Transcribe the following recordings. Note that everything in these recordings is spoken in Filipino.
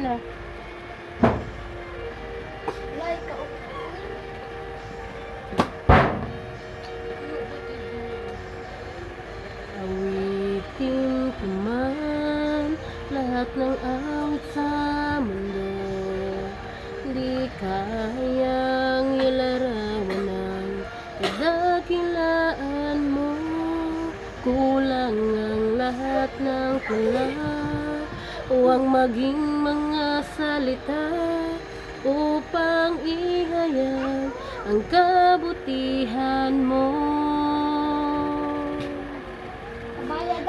sila. Awitin ko man lahat ng awit sa mundo, di kayang ilarawan ng kadakilaan mo. Kulang ang lahat ng tula, huwag maging mga salita upang ihayag ang kabutihan mo.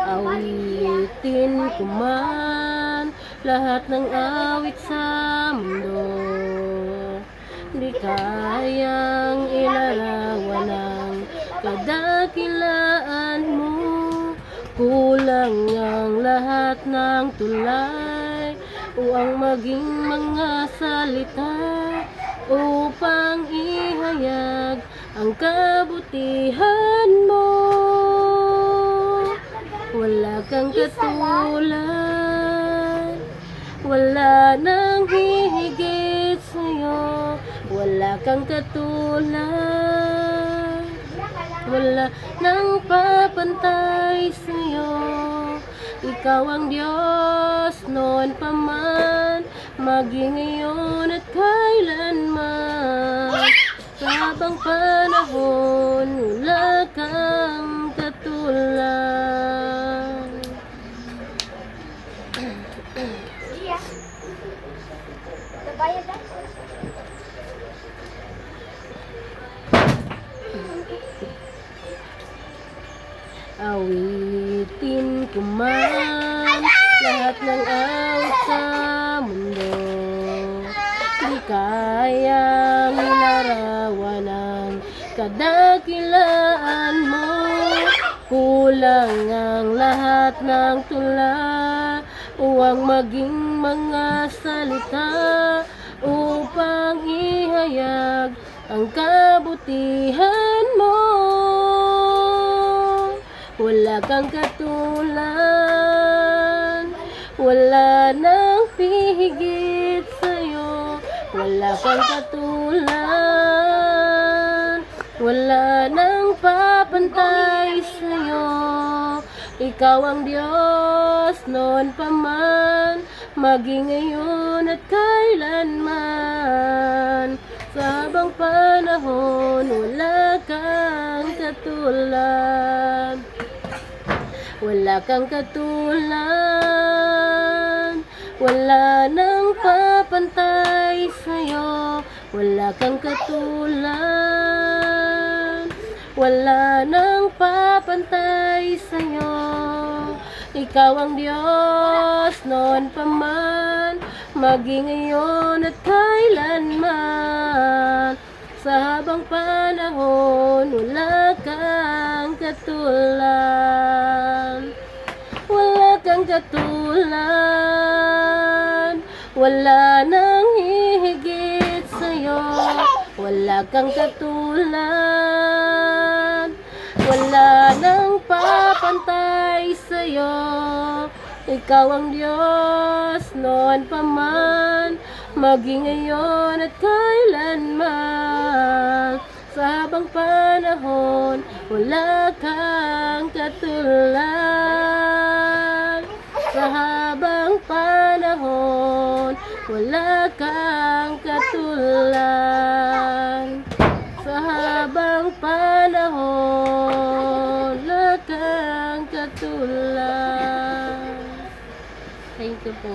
Awitin ko man lahat ng awit sa mundo, di kayang ilarawan ang kadakilaan mo. Kulang ang lahat ng tulay, huwag maging mga salita upang ihayag ang kabutihan mo. Wala kang katulad, wala nang hihigit sa'yo. Wala kang katulad, wala nang papantay sa'yo. Ikaw ang Diyos noon pa man, maging ngayon at kailanman. Sa habang panahon, wala kang katulad. Awitin ko man lahat ng awit sa mundo, di kayang ilarawan ang kadakilaan mo. Kulang ang lahat ng tula, huwag maging mga salita upang ihayag ang kabutihan mo. Wala kang katulad, wala nang hihigit sa'yo. Wala kang katulad, wala nang papantay sa'yo. Ikaw ang Diyos noon pa man, maging ngayon at kailanman. Sa habang panahon, wala kang katulad. Wala kang katulad, wala nang papantay sa'yo. Wala kang katulad, wala nang papantay sa'yo. Ikaw ang Diyos noon pa man, maging ngayon at kailanman. Sa habang panahon, wala kang katulad. Wala kang katulad, wala nang hihigit sa'yo. Wala kang katulad, wala nang papantay sa'yo. Ikaw ang Diyos noon pa man, maging ngayon at kailanman. Sa habang panahon, wala kang katulad. Sa habang panahon, wala kang katulad. Sa habang panahon, wala kang katulad. Thank you po.